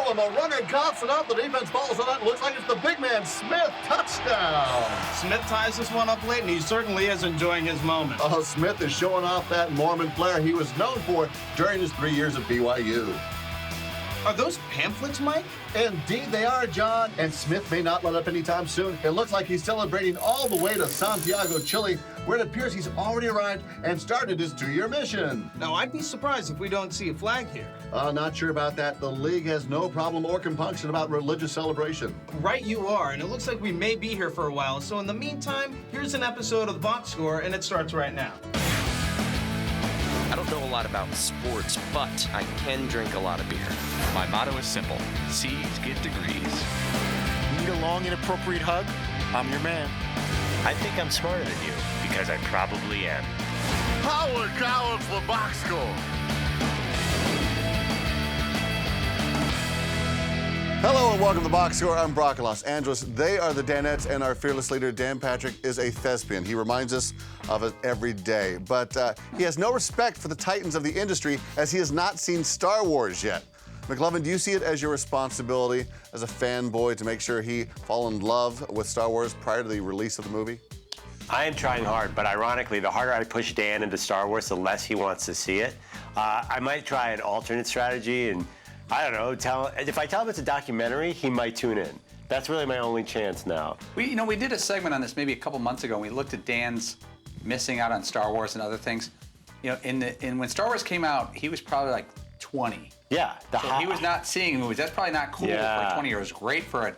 Nolan, the runner coughs it up. The defense falls on it. Looks like it's the big man, Smith. Touchdown. Smith ties this one up late, and he certainly is enjoying his moment. Oh, Smith is showing off that Mormon flair he was known for during his 3 years at BYU. Are those pamphlets, Mike? Indeed they are, John. And Smith may not let up anytime soon. It looks like he's celebrating all the way to Santiago, Chile, where it appears he's already arrived and started his 2-year mission. Now, I'd be surprised if we don't see a flag here. Not sure about that. The league has no problem or compunction about religious celebration. Right you are, and it looks like we may be here for a while. So in the meantime, here's an episode of the Box Score, and it starts right now. I don't know a lot about sports, but I can drink a lot of beer. My motto is simple: C's get degrees. Need a long, inappropriate hug? I'm your man. I think I'm smarter than you, because I probably am. Howard Coward for Box Score. Hello and welcome to the Box Score. I'm Brock in Los Angeles. They are the Danettes, and our fearless leader, Dan Patrick, is a thespian. He reminds us of it every day. But he has no respect for the titans of the industry, as he has not seen Star Wars yet. McLovin, do you see it as your responsibility as a fanboy to make sure he fall in love with Star Wars prior to the release of the movie? I am trying hard, but ironically, the harder I push Dan into Star Wars, the less he wants to see it. I might try an alternate strategy and, I don't know, if I tell him it's a documentary, he might tune in. That's really my only chance now. We did a segment on this maybe a couple months ago, and we looked at Dan's missing out on Star Wars and other things. When Star Wars came out, he was probably like 20. Yeah. So he was not seeing movies. That's probably not cool for a 20-year-old. It's great for a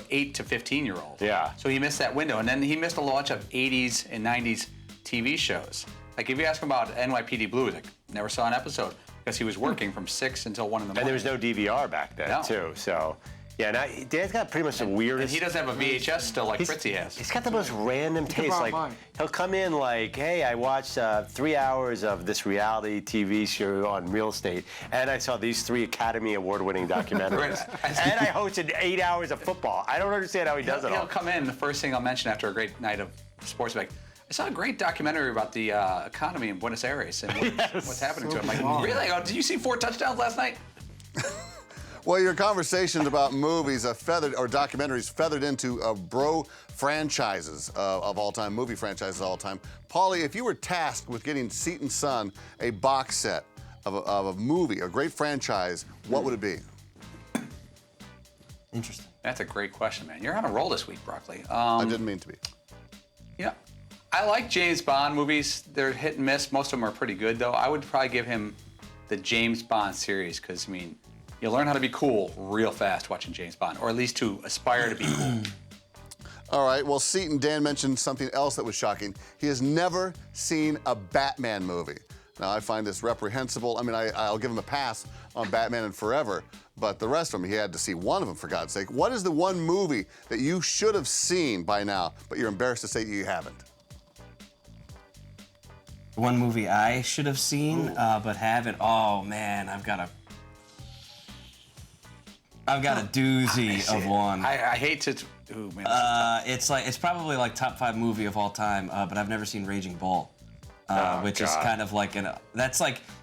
8 to 15-year-old. Yeah. So he missed that window, and then he missed a bunch of 80s and 90s TV shows. Like if you ask him about NYPD Blue, he's like, never saw an episode because he was working from 6 until 1 in the morning. And there was no DVR back then, too. So, yeah, now Dan's got pretty much the weirdest. And he doesn't have a VHS still like Fritzy has. He's got the most random taste. Like he'll come in like, hey, I watched 3 hours of this reality TV show on real estate, and I saw these 3 Academy Award-winning documentaries, and I hosted 8 hours of football. I don't understand how he does it all. He'll come in, the first thing I'll mention after a great night of sports, like, I saw a great documentary about the economy in Buenos Aires and what's happening to it. I'm like, really? Oh, did you see 4 touchdowns last night? Well, your conversations about movies or documentaries feathered into bro franchises of all time, movie franchises of all time. Paulie, if you were tasked with getting Seton Son a box set of a movie, a great franchise, what would it be? Interesting. That's a great question, man. You're on a roll this week, Broccoli. I didn't mean to be. Yeah. I like James Bond movies. They're hit and miss. Most of them are pretty good, though. I would probably give him the James Bond series because, you learn how to be cool real fast watching James Bond, or at least to aspire to be cool. All right, well, Seton, Dan mentioned something else that was shocking. He has never seen a Batman movie. Now, I find this reprehensible. I'll give him a pass on Batman and Forever, but the rest of them, he had to see one of them, for God's sake. What is the one movie that you should have seen by now, but you're embarrassed to say you haven't? One movie I should have seen, but haven't. Oh, man, I've got a doozy of one. I hate to. Ooh, man, it's probably like top 5 movie of all time, but I've never seen Raging Bull, which is kind of like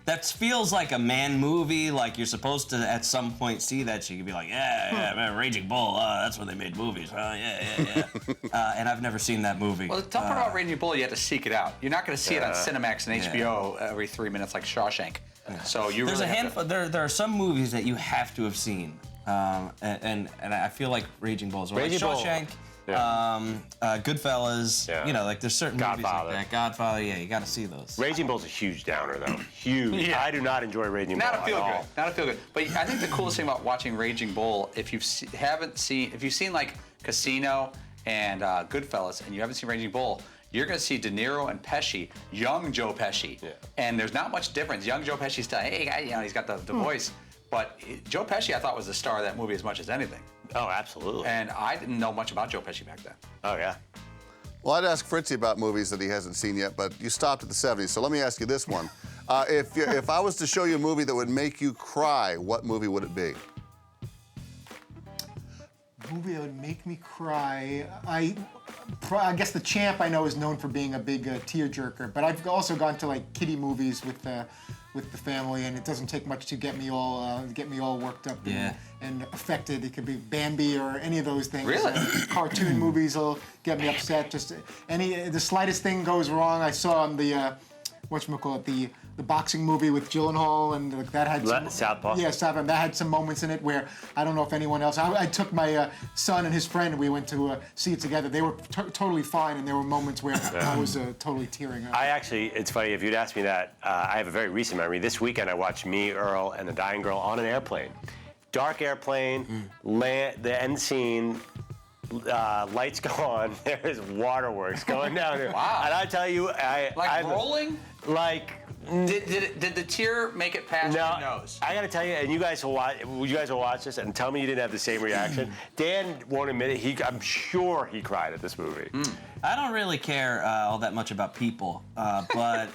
that feels like a man movie. Like you're supposed to at some point see that, so you could be like, yeah, man, Raging Bull. That's where they made movies. Yeah. And I've never seen that movie. Well, the tough part about Raging Bull, you have to seek it out. You're not going to see it on Cinemax and HBO every 3 minutes like Shawshank. So there's a handful. There are some movies that you have to have seen. And I feel like Raging Bull is one. Like Shawshank, Goodfellas, there's certain movies like that. Godfather, yeah, you got to see those. Raging Bull's a huge downer, though. Huge. Yeah. I do not enjoy Raging Bull at all. Not a feel good. But I think the coolest thing about watching Raging Bull, if you've seen like Casino and Goodfellas, and you haven't seen Raging Bull, you're going to see De Niro and Pesci, young Joe Pesci, and there's not much difference. Young Joe Pesci's still, hey guy, he's got the voice. But Joe Pesci, I thought, was the star of that movie as much as anything. Oh, absolutely. And I didn't know much about Joe Pesci back then. Oh, yeah. Well, I'd ask Fritzy about movies that he hasn't seen yet, but you stopped at the 70s, so let me ask you this one. If I was to show you a movie that would make you cry, what movie would it be? Movie that would make me cry. I guess The Champ, I know, is known for being a big tearjerker, but I've also gone to like kiddie movies with with the family, and it doesn't take much to get me all worked up and affected. It could be Bambi or any of those things. Really? Cartoon movies will get me upset. Just the slightest thing goes wrong. I saw on the the boxing movie with Gyllenhaal, and that had Southpaw. Yeah, Southpaw. That had some moments in it where I don't know if anyone else. I took my son and his friend, and we went to see it together. They were totally fine, and there were moments where I was totally tearing up. It's funny, if you'd asked me that, I have a very recent memory. This weekend I watched Me, Earl, and the Dying Girl on an airplane. Dark airplane, the end scene, lights go on, there's waterworks going down there. Wow. And I tell you, rolling? Like... Did the tear make it past your nose? I got to tell you, and you guys will watch this and tell me you didn't have the same reaction. Dan won't admit it. I'm sure he cried at this movie. I don't really care all that much about people, but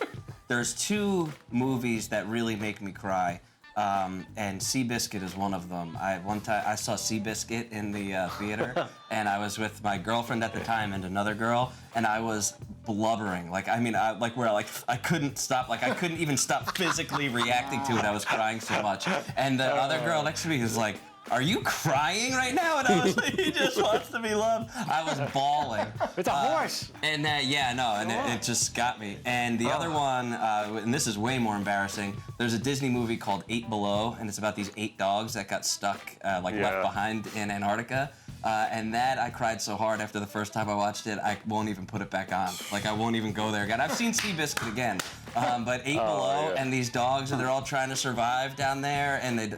there's two movies that really make me cry. And Seabiscuit is one of them. One time I saw Seabiscuit in the theater, and I was with my girlfriend at the time and another girl, and I was blubbering. I couldn't stop. Like I couldn't even stop physically reacting to it. I was crying so much. And the other girl next to me was like, "Are you crying right now?" And I was like, "He just wants to be loved." I was bawling. It's a horse. And it just got me. And the other one, and this is way more embarrassing. There's a Disney movie called 8 Below, and it's about these 8 dogs that got stuck, left behind in Antarctica. And that I cried so hard after the first time I watched it, I won't even put it back on. Like I won't even go there again. I've seen Seabiscuit again, but 8 Below and these dogs, and they're all trying to survive down there, and it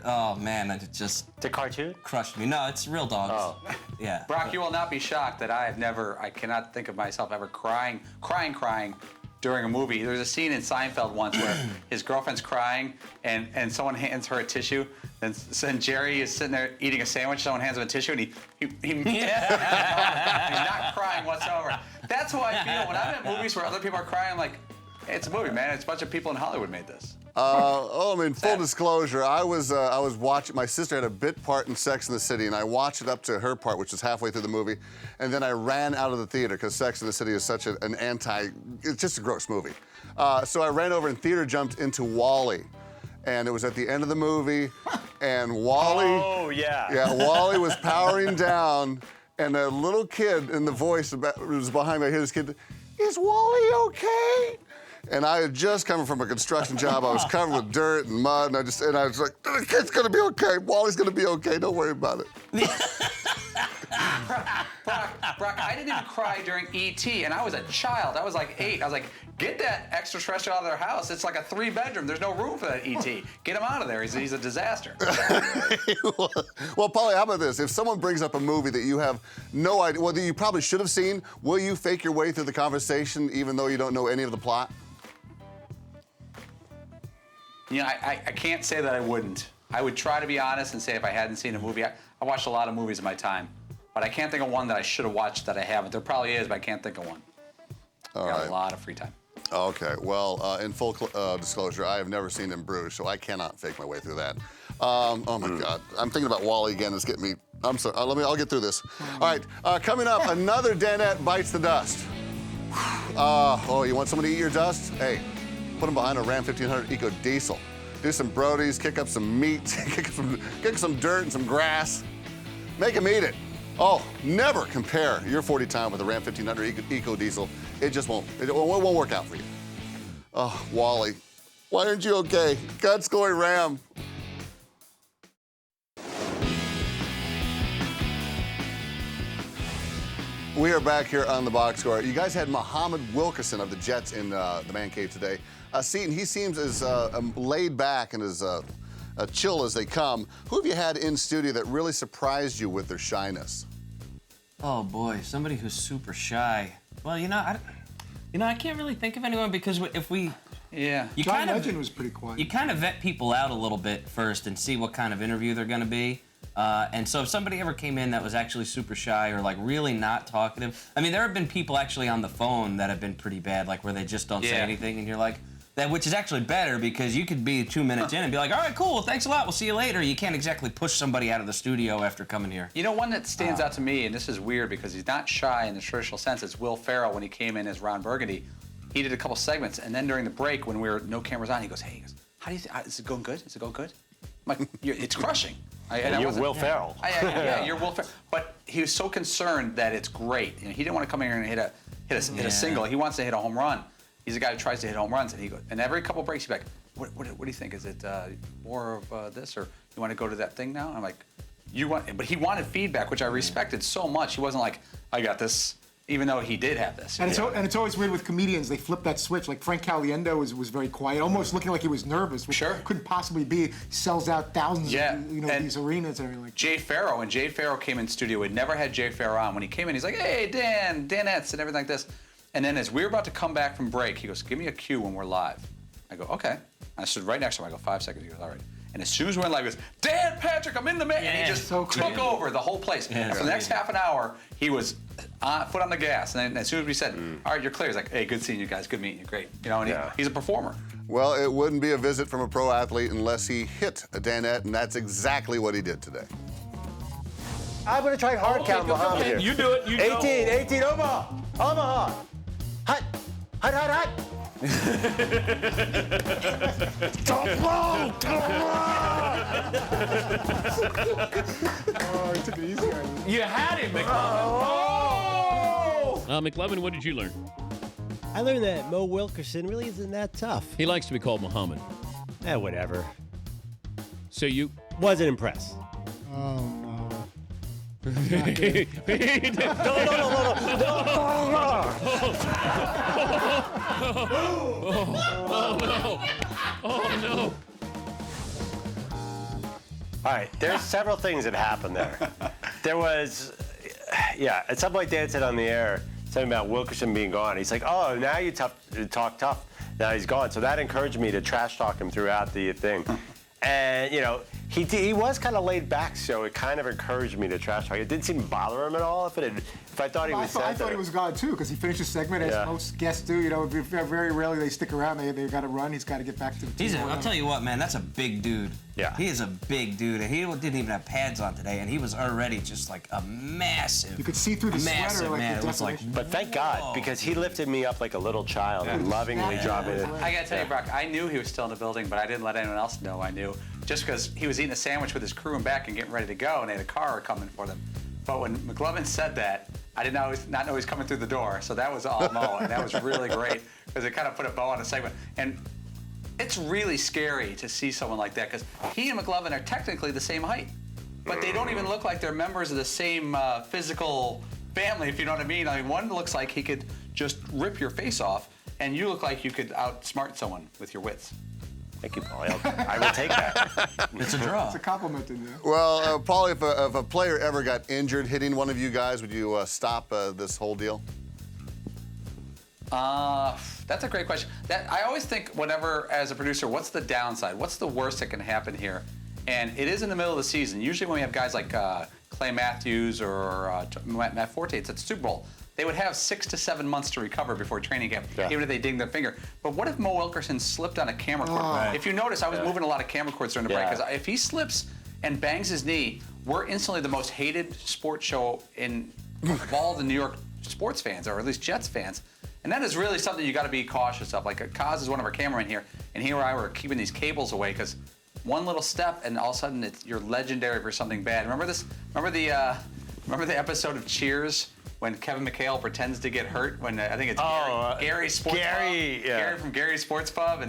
just It's a cartoon? crushed me. No, it's real dogs. Oh. Yeah. Brock, you will not be shocked that I cannot think of myself ever crying during a movie. There's a scene in Seinfeld once where his girlfriend's crying and someone hands her a tissue. And Jerry is sitting there eating a sandwich. Someone hands him a tissue, and he's not crying whatsoever. That's how I feel when I'm at movies where other people are crying. I'm like, hey, it's a movie, man. It's a bunch of people in Hollywood made this. Full disclosure, I was watching. My sister had a bit part in Sex and the City, and I watched it up to her part, which was halfway through the movie, and then I ran out of the theater because Sex and the City is such an it's just a gross movie. So I ran over and theater jumped into Wall-E, and it was at the end of the movie, and Wall-E. Oh yeah. Yeah, Wall-E was powering down, and a little kid in the voice was behind me. I hear this kid, "Is Wall-E okay?" And I had just come from a construction job. I was covered with dirt and mud, and I was like, "The kid's gonna be okay. Wally's gonna be okay. Don't worry about it." Brock, I didn't even cry during E.T., and I was a child. I was like 8. I was like, get that extraterrestrial out of their house. It's like a 3-bedroom. There's no room for that E.T. Get him out of there. He's a disaster. Well, Paulie, how about this? If someone brings up a movie that you have no idea, well, that you probably should have seen, will you fake your way through the conversation even though you don't know any of the plot? You know, I can't say that I wouldn't. I would try to be honest and say if I hadn't seen a movie. I watched a lot of movies in my time, but I can't think of one that I should have watched that I haven't. There probably is, but I can't think of one. I got a lot of free time. Okay, well, in full disclosure, I have never seen In Bruges, so I cannot fake my way through that. Oh my God, I'm thinking about Wall-E again. It's getting me. I'm sorry. I'll get through this. All right, coming up, another Danette bites the dust. You want someone to eat your dust? Hey, put them behind a Ram 1500 Eco Diesel. Do some Brodies, kick up some meat, kick some dirt and some grass. Make them eat it. Oh, never compare your 40 time with a Ram 1500 Eco Diesel. It just won't. It won't work out for you. Oh, Wally, why aren't you okay? God's glory, Ram. We are back here on the box score. You guys had Muhammad Wilkerson of the Jets in the man cave today. Seton, he seems as laid back and as chill as they come. Who have you had in studio that really surprised you with their shyness? Oh boy, somebody who's super shy. Well, I can't really think of anyone because John Legend was pretty quiet. You kind of vet people out a little bit first and see what kind of interview they're going to be. And so if somebody ever came in that was actually super shy or like really not talkative, I mean, there have been people actually on the phone that have been pretty bad, like where they just don't say anything, and you're like, which is actually better because you could be 2 minutes in and be like, all right, cool, well, thanks a lot, we'll see you later. You can't exactly push somebody out of the studio after coming here. You know, one that stands out to me, and this is weird because he's not shy in the traditional sense, it's Will Ferrell when he came in as Ron Burgundy. He did a couple segments, and then during the break when we were no cameras on, he goes, how do you think? Is it going good? Is it going good? I'm like, it's crushing. You're Will Ferrell. Yeah, you're Will Ferrell. But he was so concerned that it's great. He didn't want to come in here and hit a single. He wants to hit a home run. He's a guy who tries to hit home runs, and every couple breaks he's like, what do you think? Is it more of this, or you want to go to that thing now? And I'm like, but he wanted feedback, which I respected so much. He wasn't like, I got this, even though he did have this. And it's always weird with comedians. They flip that switch. Like Frank Caliendo was very quiet, almost looking like he was nervous, which couldn't possibly be. Sells out thousands of these arenas and everything like that. Jay Farrow, when Jay Farrow came in studio, we'd never had Jay Farrow on. When he came in, he's like, hey, Danettes, and everything like this. And then as we were about to come back from break, he goes, give me a cue when we're live. I go, okay. And I stood right next to him. I go, 5 seconds. He goes, all right. And as soon as we went live, he goes, Dan Patrick, I'm in the man. And he just took over the whole place. Yeah, for the next half an hour, he was foot on the gas. And then as soon as we said, all right, you're clear, he's like, hey, good seeing you guys. Good meeting you. Great. And he's a performer. Well, it wouldn't be a visit from a pro athlete unless he hit a Danette, and that's exactly what he did today. I'm going to try hard count Muhammad here. You do it. You 18, Omaha. Omaha. Hut. Don't blow! Oh, he took it easy on you. You had him, McLovin. Oh! McLovin, what did you learn? I learned that Mo Wilkerson really isn't that tough. He likes to be called Muhammad. Whatever. So you... Wasn't impressed. Oh, no. No. Oh, no. All right, there's several things that happened there. There was, at some point Dan said on the air something about Wilkerson being gone. He's like, oh, now you talk tough. Now he's gone. So that encouraged me to trash talk him throughout the thing. And, he was kind of laid back, so it kind of encouraged me to trash talk. It didn't seem to bother him at all. If I thought he was I thought he was gone, too, because he finished his segment, as most guests do. Very rarely they stick around. They got to run. He's got to get back to the team. I'll tell you what, man, that's a big dude. Yeah. He is a big dude. And he didn't even have pads on today, and he was already just like a massive, you could see through the sweater, man. It was like, but thank God, because he lifted me up like a little child and lovingly dropped it in. I got to tell you, Brock, I knew he was still in the building, but I didn't let anyone else know I knew. Just because he was eating a sandwich with his crew and back and getting ready to go, and they had a car coming for them. But when McLovin said that, I did not know he was coming through the door, so that was all Mo, and that was really great because it kind of put a bow on the segment. And it's really scary to see someone like that because he and McLovin are technically the same height, but they don't even look like they're members of the same physical family, if you know what I mean. I mean, one looks like he could just rip your face off, and you look like you could outsmart someone with your wits. Thank you, Paulie. I will take that. It's a draw. It's a compliment in there. Well, Paulie, if a player ever got injured hitting one of you guys, would you stop this whole deal? That's a great question. I always think, whenever, as a producer, what's the downside? What's the worst that can happen here? And it is in the middle of the season. Usually when we have guys like Clay Matthews or Matt Forte, it's at the Super Bowl. They would have 6 to 7 months to recover before training camp, even if they ding their finger. But what if Mo Wilkerson slipped on a camera cord? Right. If you notice, I was moving a lot of camera cords during the break, because if he slips and bangs his knee, we're instantly the most hated sports show of all the New York sports fans, or at least Jets fans. And that is really something you got to be cautious of. Like, Kaz is one of our cameramen here, and he and I were keeping these cables away because one little step, and all of a sudden you're legendary for something bad. Remember this? Remember the episode of Cheers when Kevin McHale pretends to get hurt? When I think it's Gary Sports Pub. Gary from Gary's Sports Pub,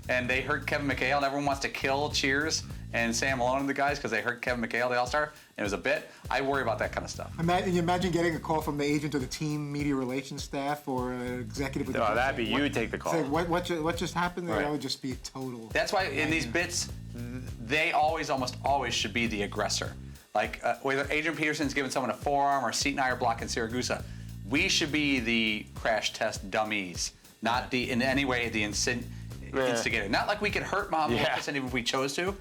and they hurt Kevin McHale, and everyone wants to kill Cheers and Sam Malone and the guys because they hurt Kevin McHale, the All-Star. And it was a bit. I worry about that kind of stuff. Imagine getting a call from the agent or the team media relations staff or an executive. No, that'd be you take the call. Say, what just happened there? Right. That would just be a total. That's why in these bits, they almost always should be the aggressor. Like whether Adrian Peterson's giving someone a forearm or Seton and I are blocking Siragusa, we should be the crash test dummies, not in any way the instigator. Not like we could hurt Muhammad Wilkerson even if we chose to.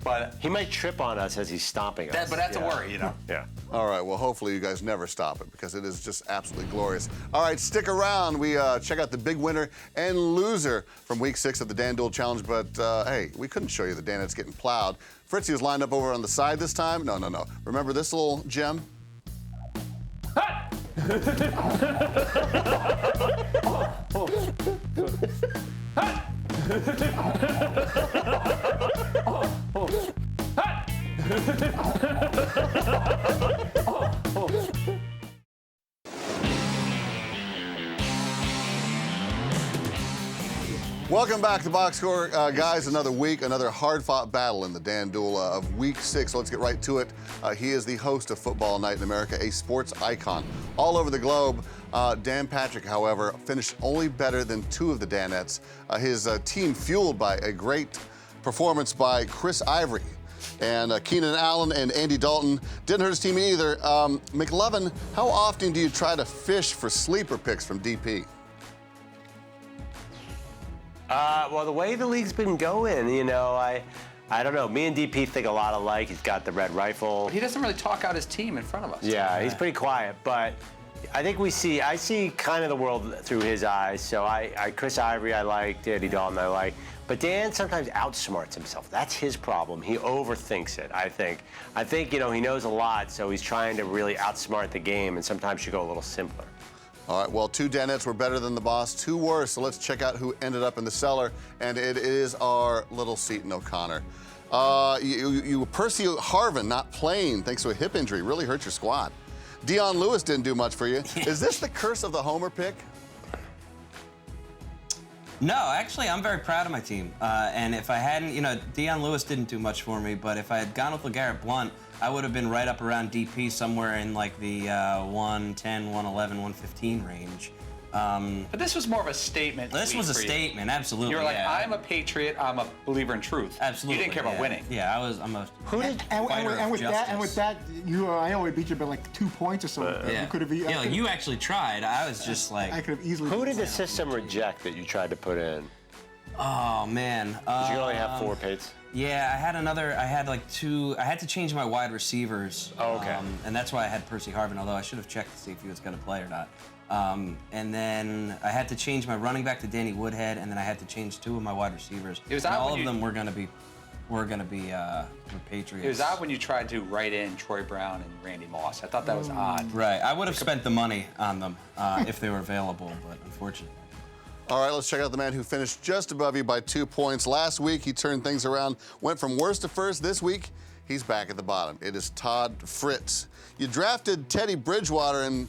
But he might trip on us as he's stomping us. But that's a worry, you know. Yeah. All right, well, hopefully you guys never stop it because it is just absolutely glorious. All right, stick around. We check out the big winner and loser from Week 6 of the DanDuel Challenge. But, hey, we couldn't show you the Danettes getting plowed. Fritzy was lined up over on the side this time. No. Remember this little gem? Welcome back to Box Score, guys. Another week, another hard-fought battle in the DanDuel of Week 6. So let's get right to it. He is the host of Football Night in America, a sports icon all over the globe. Dan Patrick, however, finished only better than two of the Danettes. His team fueled by a great performance by Chris Ivory. And Keenan Allen and Andy Dalton didn't hurt his team either. McLovin, how often do you try to fish for sleeper picks from DP? Well, the way the league's been going, you know, I don't know. Me and DP think a lot alike. He's got the red rifle. But he doesn't really talk out his team in front of us. Yeah, he's pretty quiet, but I think I see kind of the world through his eyes. So Chris Ivory I like, Andy Dalton I like. But Dan sometimes outsmarts himself. That's his problem. He overthinks it, I think. I think, you know, he knows a lot, so he's trying to really outsmart the game, and sometimes you go a little simpler. All right, well, two Danettes were better than the boss, two worse, so let's check out who ended up in the cellar, and it is our little Seton O'Connor. Percy Harvin not playing thanks to a hip injury really hurt your squad. Dion Lewis didn't do much for you. Is this the curse of the homer pick? No, actually, I'm very proud of my team. And if I hadn't, you know, Dion Lewis didn't do much for me, but if I had gone with LeGarrette Blount, I would have been right up around DP, somewhere in like the 110, 111, 115 range. But this was more of a statement. This was a statement, absolutely. You're like, yeah. I'm a patriot. I'm a believer in truth. Absolutely. You didn't care about winning. Yeah, I'm a. And with that, I only beat you by like 2 points or something. Yeah. You could have. Yeah, you actually tried. I was just like. I could have easily. Who did the system reject that you tried to put in? Oh man. Did you only have 4 Pates? Yeah, I had like 2. I had to change my wide receivers. Oh, okay. And that's why I had Percy Harvin, although I should have checked to see if he was going to play or not. And then I had to change my running back to Danny Woodhead, and then I had to change 2 of my wide receivers. It was and odd all when of them were going to be Patriots. It was odd when you tried to write in Troy Brown and Randy Moss. I thought that was odd. Right. I would have spent the money on them if they were available, but unfortunately. All right, let's check out the man who finished just above you by 2 points. Last week, he turned things around, went from worst to first. This week, he's back at the bottom. It is Todd Fritz. You drafted Teddy Bridgewater, and,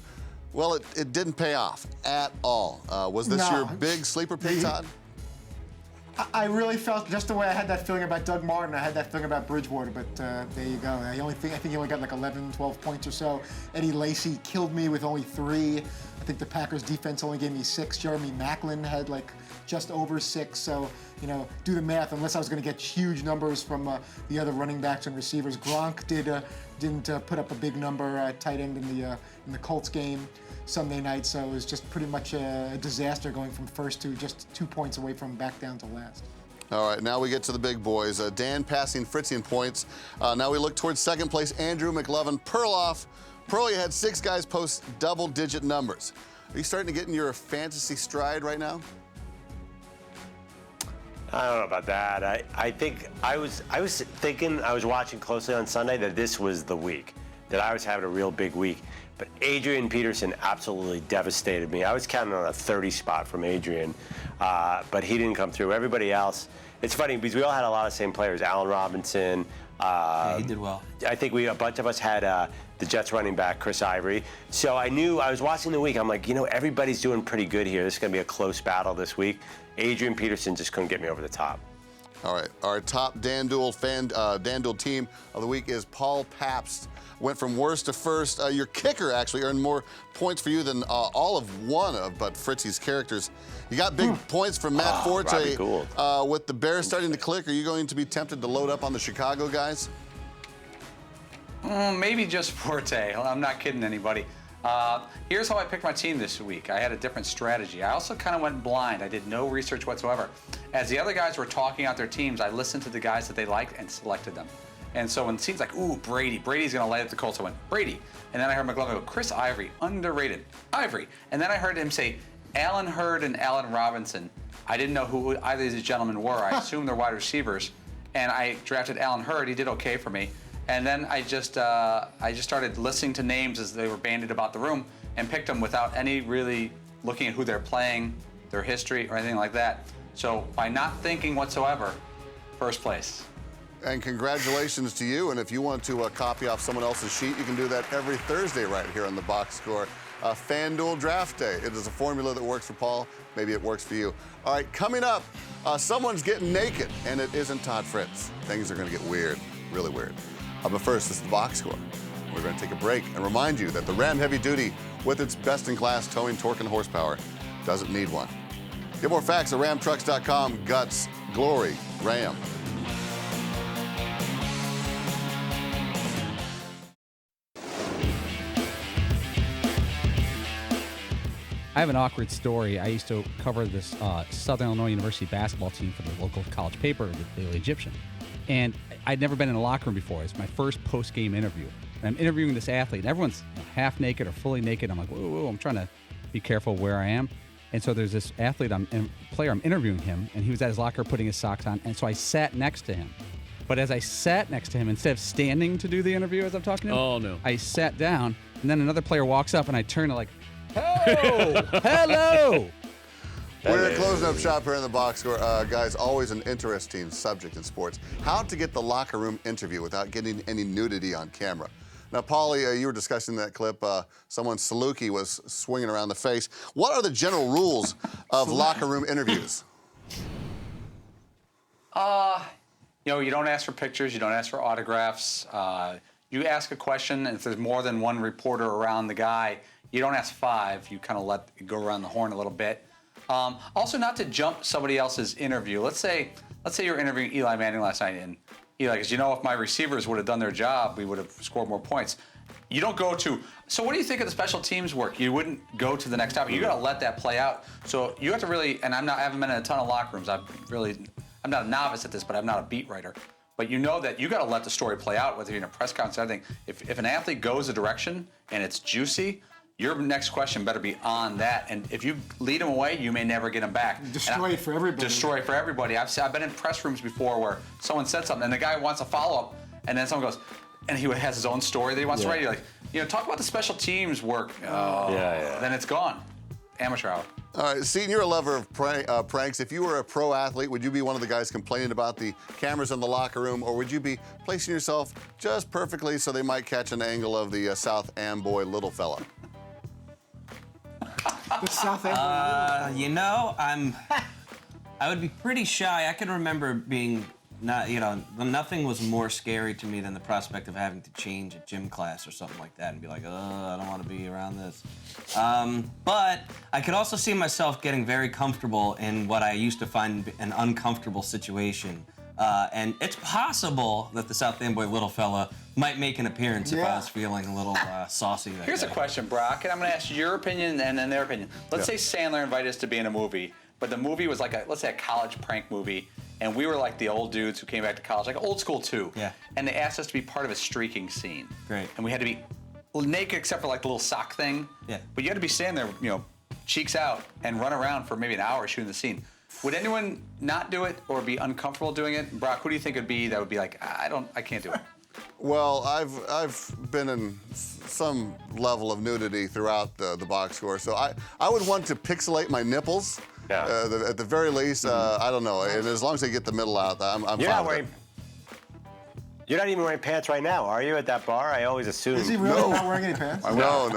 well, it didn't pay off at all. Was this your big sleeper pick, Todd? I really felt just the way I had that feeling about Doug Martin, I had that feeling about Bridgewater, but there you go. I think he only got like 11, 12 points or so. Eddie Lacy killed me with only 3. I think the Packers defense only gave me 6. Jeremy Maclin had like just over 6. So, you know, do the math. Unless I was going to get huge numbers from the other running backs and receivers. Gronk didn't put up a big number tight end in the Colts game Sunday night. So it was just pretty much a disaster going from first to just 2 points away from back down to last. All right, now we get to the big boys. Dan passing Fritz in points. Now we look towards second place, Andrew McLovin. Perloff. Pearl, you had 6 guys post double-digit numbers. Are you starting to get in your fantasy stride right now? I don't know about that. I think I was thinking, I was watching closely on Sunday that this was the week, that I was having a real big week. But Adrian Peterson absolutely devastated me. I was counting on a 30 spot from Adrian, but he didn't come through. Everybody else, it's funny because we all had a lot of the same players. Allen Robinson. Yeah, he did well. I think a bunch of us had the Jets running back, Chris Ivory. So I was watching the week. I'm like, you know, everybody's doing pretty good here. This is going to be a close battle this week. Adrian Peterson just couldn't get me over the top. All right, our top DanDuel team of the week is Paul Pabst. Went from worst to first. Your kicker actually earned more points for you than all of one of but Fritzy's characters. You got big points from Matt Forte. With the Bears starting to click, are you going to be tempted to load up on the Chicago guys? Maybe just Forte. I'm not kidding anybody. Here's how I picked my team this week. I had a different strategy. I also kind of went blind. I did no research whatsoever. As the other guys were talking out their teams, I listened to the guys that they liked and selected them. And so when it seems like, ooh, Brady's going to light up the Colts, I went, Brady. And then I heard McLovin go, Chris Ivory, underrated, Ivory. And then I heard him say, Allen Hurd and Allen Robinson. I didn't know who either of these gentlemen were. I assumed they're wide receivers. And I drafted Allen Hurd. He did okay for me. And then I just started listening to names as they were bandied about the room and picked them without any really looking at who they're playing, their history, or anything like that. So by not thinking whatsoever, first place. And congratulations to you. And if you want to copy off someone else's sheet, you can do that every Thursday right here on the Box Score. FanDuel Draft Day. It is a formula that works for Paul. Maybe it works for you. All right, coming up, someone's getting naked, and it isn't Todd Fritz. Things are going to get weird, really weird. But first, this is the Box Score. We're going to take a break and remind you that the Ram Heavy Duty, with its best-in-class towing, torque, and horsepower, doesn't need one. Get more facts at ramtrucks.com. Guts, glory, Ram. I have an awkward story. I used to cover this Southern Illinois University basketball team for the local college paper, the Daily Egyptian. And I'd never been in a locker room before. It's my first post-game interview. And I'm interviewing this athlete, and everyone's half naked or fully naked. I'm like, whoa, I'm trying to be careful where I am. And so there's this athlete, player, I'm interviewing him, and he was at his locker putting his socks on. And so I sat next to him. But as I sat next to him, instead of standing to do the interview as I'm talking to him, oh, no. I sat down, and then another player walks up, and I turn to like, oh, hello. We're closing up shop here in the Box Score. Guys, always an interesting subject in sports. How to get the locker room interview without getting any nudity on camera. Now, Paulie, you were discussing that clip. Someone's Saluki was swinging around the face. What are the general rules of locker room interviews? You know, you don't ask for pictures. You don't ask for autographs. You ask a question, and if there's more than one reporter around the guy, you don't ask 5. You kind of let it go around the horn a little bit. Also, not to jump somebody else's interview. Let's say you're interviewing Eli Manning last night, and Eli goes, you know, if my receivers would have done their job, we would have scored more points. You don't go to, so what do you think of the special teams work? You wouldn't go to the next topic. You got to let that play out. So you have to really, and I haven't been in a ton of locker rooms. I'm not a novice at this, but I'm not a beat writer. But you know that you got to let the story play out, whether you're in a press conference or anything. If an athlete goes a direction and it's juicy, your next question better be on that. And if you lead them away, you may never get them back. Destroy it for everybody. Destroy it for everybody. I've been in press rooms before where someone said something and the guy wants a follow-up, and then someone goes, and he has his own story that he wants to write. You're like, you know, talk about the special teams work. Then it's gone. Amateur hour. All right, Seton, you're a lover of pranks. If you were a pro athlete, would you be one of the guys complaining about the cameras in the locker room, or would you be placing yourself just perfectly so they might catch an angle of the South Amboy little fella? The South Amboy you know, I would be pretty shy. I can remember being nothing was more scary to me than the prospect of having to change a gym class or something like that and be like, I don't want to be around this. But I could also see myself getting very comfortable in what I used to find an uncomfortable situation. And it's possible that the South Amboy little fella might make an appearance if I was feeling a little saucy. Here's a question, Brock, and I'm going to ask your opinion and then their opinion. Let's say Sandler invited us to be in a movie, but the movie was like let's say a college prank movie, and we were like the old dudes who came back to college, like Old School 2. Yeah. And they asked us to be part of a streaking scene. Great. And we had to be naked except for like the little sock thing. Yeah. But you had to be standing there, you know, cheeks out, and run around for maybe an hour shooting the scene. Would anyone not do it or be uncomfortable doing it? Brock, who do you think it'd be that would be like, I can't do it? Well, I've been in some level of nudity throughout the box score, so I would want to pixelate my nipples. Yeah. At the very least, I don't know. And as long as they get the middle out, I'm fine with it. You're not even wearing pants right now, are you, at that bar? I always assume. Is he really not wearing any pants? No.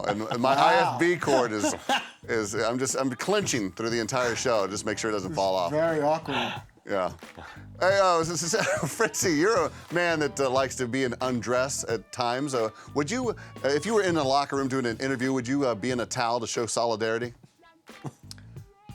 And my IFB cord is I'm clenching through the entire show to just make sure it doesn't fall off. Very awkward. Yeah. Hey, Fritzy, you're a man that likes to be in undress at times. Would you, if you were in a locker room doing an interview, would you be in a towel to show solidarity?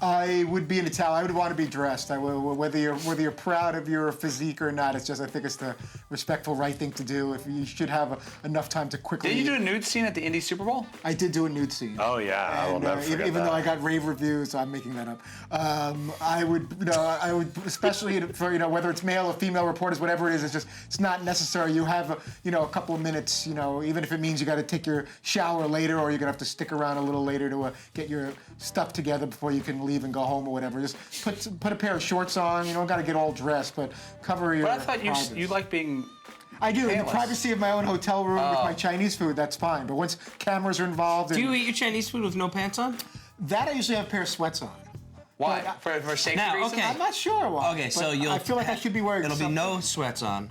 I would be in a towel. I would want to be dressed. Whether you're proud of your physique or not, it's just I think it's the respectful right thing to do. If you should have enough time to quickly. Did you do a nude scene at the Indy Super Bowl? I did do a nude scene. Oh yeah, I will never forget even that. though I got rave reviews, I'm making that up. I would, especially for whether it's male or female reporters, whatever it is, it's not necessary. You have a couple of minutes. Even if it means you got to take your shower later, or you're gonna have to stick around a little later to get your stuff together before you can leave and go home or whatever. Just put a pair of shorts on. You don't got to get all dressed, but cover your. But I thought you like being. I do. In the privacy of my own hotel room with my Chinese food, that's fine. But once cameras are involved. Do you eat your Chinese food with no pants on? That I usually have a pair of sweats on. Why? For safety Now, reasons? okay. I'm not sure why. Okay, but so you'll. I feel like I should be wearing It'll something. be no sweats on.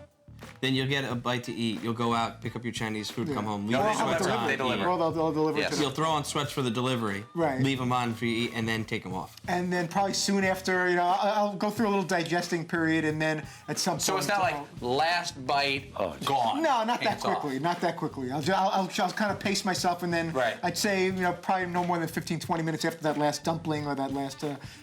Then you'll get a bite to eat. You'll go out, pick up your Chinese food, come home, leave No, your they sweats deliver. on. They deliver. Well, they'll deliver Yes. to You'll throw on sweats for the delivery. Right. Leave them on for you to eat, and then take them off. And then probably soon after, I'll go through a little digesting period, and then at some point. So it's not like last bite, gone. No, not that hands off. quickly. Not that quickly. I'll kind of pace myself, and then I'd say probably no more than 15, 20 minutes after that last dumpling or that last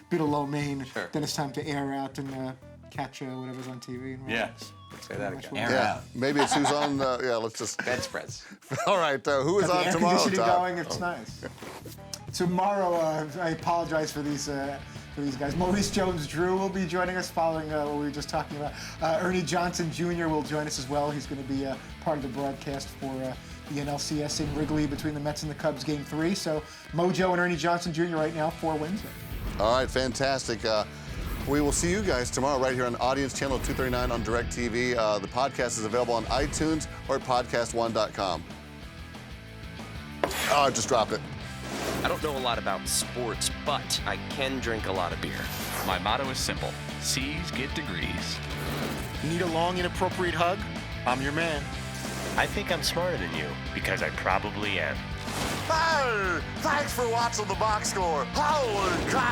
bit of lo mein. Sure. Then it's time to air out and catch whatever's on TV. And Yes. Say that again. Yeah, maybe it's who's on. Let's just. Bedspreads. All right, who is Got on the tomorrow, air conditioning Tom? going. It's nice. Tomorrow, I apologize for these guys. Maurice Jones-Drew will be joining us following what we were just talking about. Ernie Johnson Jr. will join us as well. He's going to be part of the broadcast for the NLCS in Wrigley between the Mets and the Cubs Game 3. So Mojo and Ernie Johnson Jr. right now for Wednesday. All right, fantastic. We will see you guys tomorrow right here on Audience Channel 239 on DirecTV. The podcast is available on iTunes or at podcast1.com. Oh, I just dropped it. I don't know a lot about sports, but I can drink a lot of beer. My motto is simple. C's get degrees. Need a long, inappropriate hug? I'm your man. I think I'm smarter than you, because I probably am. Hey, thanks for watching the box score. Holy cow!